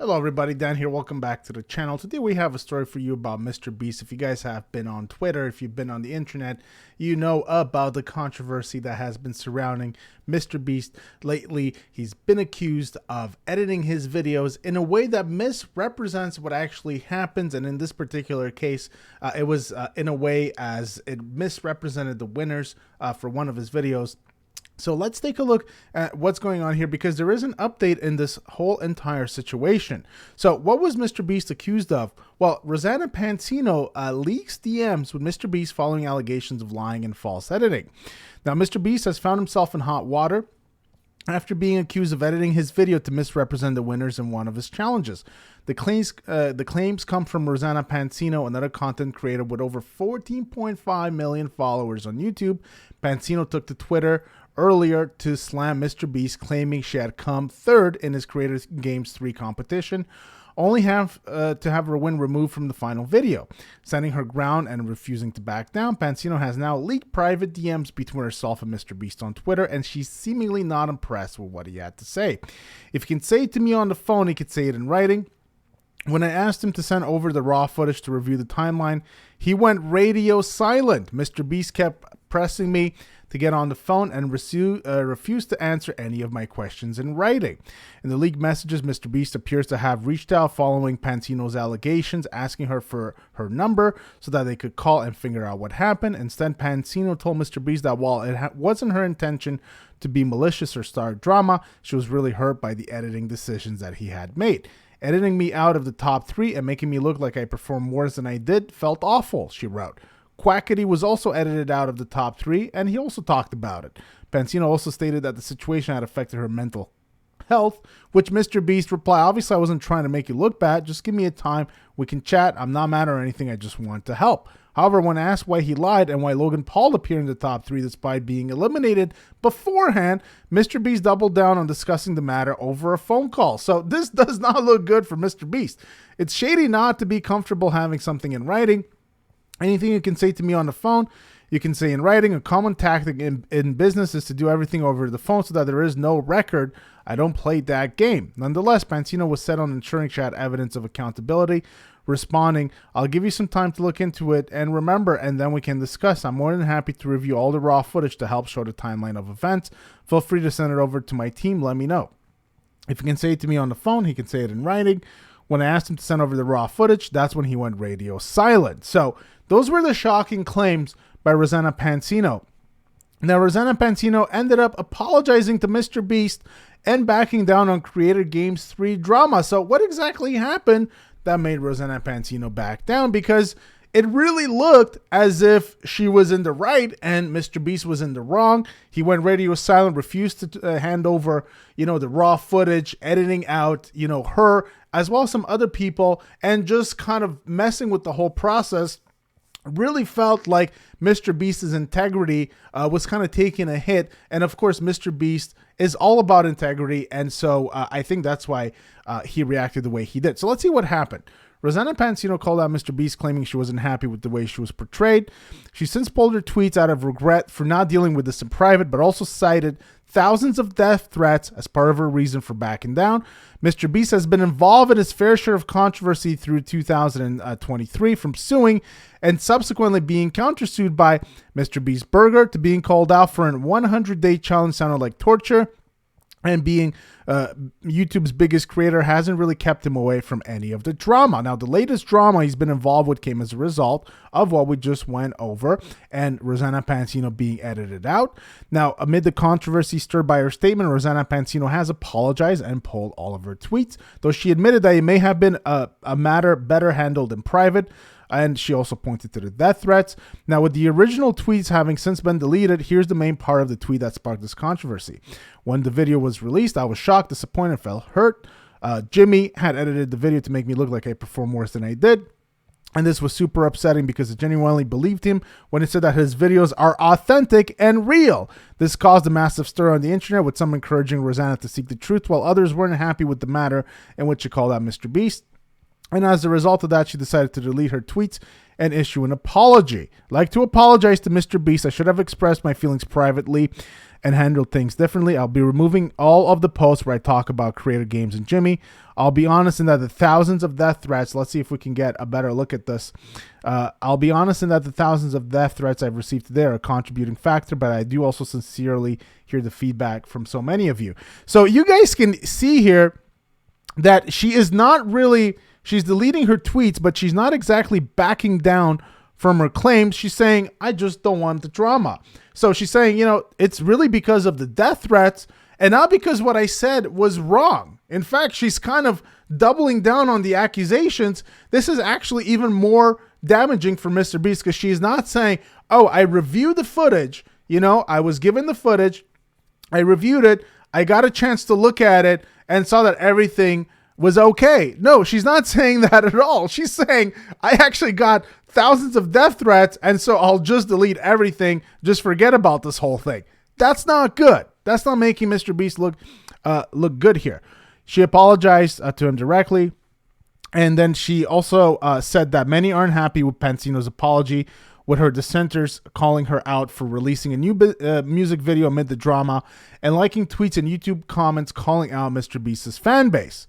Hello everybody, Dan here. Welcome back to the channel. Today we have a story for you about MrBeast. If you guys have been on Twitter, if you've been on the internet, you know about the controversy that has been surrounding MrBeast lately. He's been accused of editing his videos in a way that misrepresents what actually happens, and in this particular case, it was in a way as it misrepresented the winners for one of his videos. So let's take a look at what's going on here, because there is an update in this whole entire situation. So what was MrBeast accused of? Well, Rosanna Pansino leaks DMs with MrBeast following allegations of lying and false editing. Now, MrBeast has found himself in hot water after being accused of editing his video to misrepresent the winners in one of his challenges. The claims come from Rosanna Pansino, another content creator with over 14.5 million followers on YouTube. Pansino took to Twitter earlier to slam MrBeast, claiming she had come third in his Creator Games 3 competition, only to have her win removed from the final video. Standing her ground and refusing to back down, Pansino has now leaked private DMs between herself and MrBeast on Twitter, and she's seemingly not impressed with what he had to say. If he can say it to me on the phone, he could say it in writing. When I asked him to send over the raw footage to review the timeline, he went radio silent. MrBeast kept pressing me to get on the phone and refused to answer any of my questions in writing. In the leaked messages, MrBeast appears to have reached out following Pansino's allegations, asking her for her number so that they could call and figure out what happened. Instead, Pansino told MrBeast that while it wasn't her intention to be malicious or start drama, she was really hurt by the editing decisions that he had made. Editing me out of the top 3 and making me look like I performed worse than I did felt awful, she wrote. Quackity was also edited out of the top 3, and he also talked about it. Pansino also stated that the situation had affected her mental health, which MrBeast replied, obviously I wasn't trying to make you look bad, just give me a time, we can chat, I'm not mad or anything, I just want to help. However, when asked why he lied and why Logan Paul appeared in the top 3 despite being eliminated beforehand, MrBeast doubled down on discussing the matter over a phone call. So this does not look good for MrBeast. It's shady not to be comfortable having something in writing. Anything you can say to me on the phone, you can say in writing. A common tactic in business is to do everything over the phone so that there is no record. I don't play that game. Nonetheless, Pansino was set on ensuring she had evidence of accountability, responding, I'll give you some time to look into it and remember, and then we can discuss. I'm more than happy to review all the raw footage to help show the timeline of events. Feel free to send it over to my team. Let me know. If he can say it to me on the phone, he can say it in writing. When I asked him to send over the raw footage, that's when he went radio silent. So those were the shocking claims by Rosanna Pansino. Now, Rosanna Pansino ended up apologizing to MrBeast and backing down on Creator Games 3 drama. So what exactly happened that made Rosanna Pansino back down? Because it really looked as if she was in the right and MrBeast was in the wrong. He went radio silent, refused to hand over, the raw footage, editing out, her, as well as some other people, and just kind of messing with the whole process. Really felt like MrBeast's integrity was kind of taking a hit. And of course, MrBeast is all about integrity. And so I think that's why he reacted the way he did. So let's see what happened. Rosanna Pansino called out MrBeast, claiming she wasn't happy with the way she was portrayed. She since pulled her tweets out of regret for not dealing with this in private, but also cited thousands of death threats as part of her reason for backing down. MrBeast has been involved in his fair share of controversy through 2023, from suing and subsequently being countersued by MrBeast Burger to being called out for an 100-day challenge sounded like torture, and being YouTube's biggest creator hasn't really kept him away from any of the drama. Now, the latest drama he's been involved with came as a result of what we just went over, and Rosanna Pansino being edited out. Now, amid the controversy stirred by her statement, Rosanna Pansino has apologized and pulled all of her tweets, though she admitted that it may have been a matter better handled in private. And she also pointed to the death threats. Now, with the original tweets having since been deleted, here's the main part of the tweet that sparked this controversy. When the video was released, I was shocked, disappointed, felt hurt. Jimmy had edited the video to make me look like I performed worse than I did. And this was super upsetting because I genuinely believed him when he said that his videos are authentic and real. This caused a massive stir on the internet, with some encouraging Rosanna to seek the truth, while others weren't happy with the matter in which she called out MrBeast. And as a result of that, she decided to delete her tweets and issue an apology. I'd like to apologize to MrBeast. I should have expressed my feelings privately and handled things differently. I'll be removing all of the posts where I talk about Creator Games and Jimmy. I'll be honest in that the thousands of death threats, let's see if we can get a better look at this. I'll be honest in that the thousands of death threats I've received today are a contributing factor, but I do also sincerely hear the feedback from so many of you. So you guys can see here that she is not really, she's deleting her tweets, but she's not exactly backing down from her claims. She's saying, I just don't want the drama. So she's saying, you know, it's really because of the death threats and not because what I said was wrong. In fact, she's kind of doubling down on the accusations. This is actually even more damaging for MrBeast because she's not saying, oh, I reviewed the footage. You know, I was given the footage. I reviewed it. I got a chance to look at it and saw that everything was okay. No, she's not saying that at all. She's saying, I actually got thousands of death threats, and so I'll just delete everything. Just forget about this whole thing. That's not good. That's not making MrBeast look good here. She apologized to him directly, and then she also said that many aren't happy with Pansino's apology, with her dissenters calling her out for releasing a new music video amid the drama and liking tweets and YouTube comments calling out MrBeast's fan base.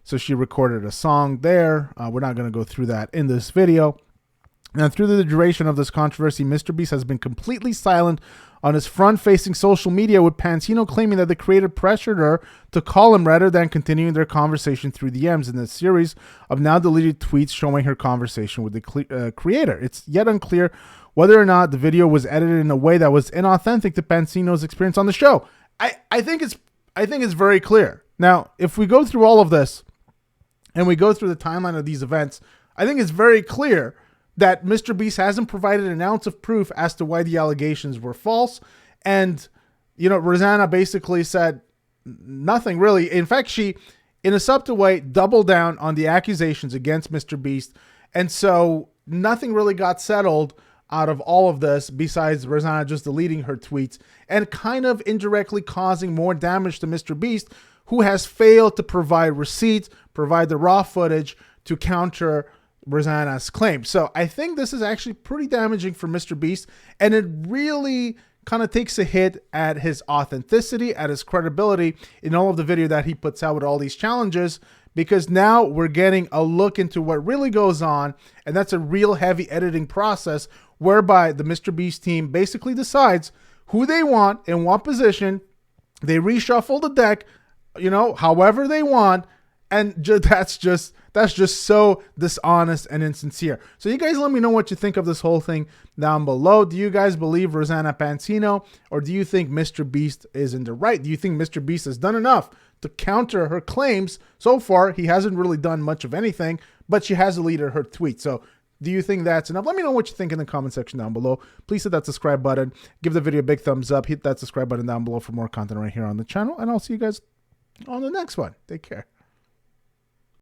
So she recorded a song there. We're not going to go through that in this video. And through the duration of this controversy, MrBeast has been completely silent on his front-facing social media, with Pansino claiming that the creator pressured her to call him rather than continuing their conversation through DMs in a series of now deleted tweets showing her conversation with the creator. It's yet unclear whether or not the video was edited in a way that was inauthentic to Pansino's experience on the show. I think it's very clear. Now, if we go through all of this and we go through the timeline of these events, I think it's very clear that MrBeast hasn't provided an ounce of proof as to why the allegations were false. And, you know, Rosanna basically said nothing really. In fact, she, in a subtle way, doubled down on the accusations against MrBeast. And so nothing really got settled out of all of this besides Rosanna just deleting her tweets and kind of indirectly causing more damage to MrBeast, who has failed to provide receipts, provide the raw footage to counter Rosanna's claim. So I think this is actually pretty damaging for MrBeast, and it really kind of takes a hit at his authenticity, at his credibility in all of the video that he puts out with all these challenges, because now we're getting a look into what really goes on, and that's a real heavy editing process whereby the MrBeast team basically decides who they want in what position. They reshuffle the deck, you know, however they want, and that's just so dishonest and insincere. So you guys let me know what you think of this whole thing down below. Do you guys believe Rosanna Pansino, or do you think MrBeast is in the right? Do you think MrBeast has done enough to counter her claims? So far, he hasn't really done much of anything, but she has deleted her tweet. So do you think that's enough? Let me know what you think in the comment section down below. Please hit that subscribe button. Give the video a big thumbs up. Hit that subscribe button down below for more content right here on the channel. And I'll see you guys on the next one. Take care.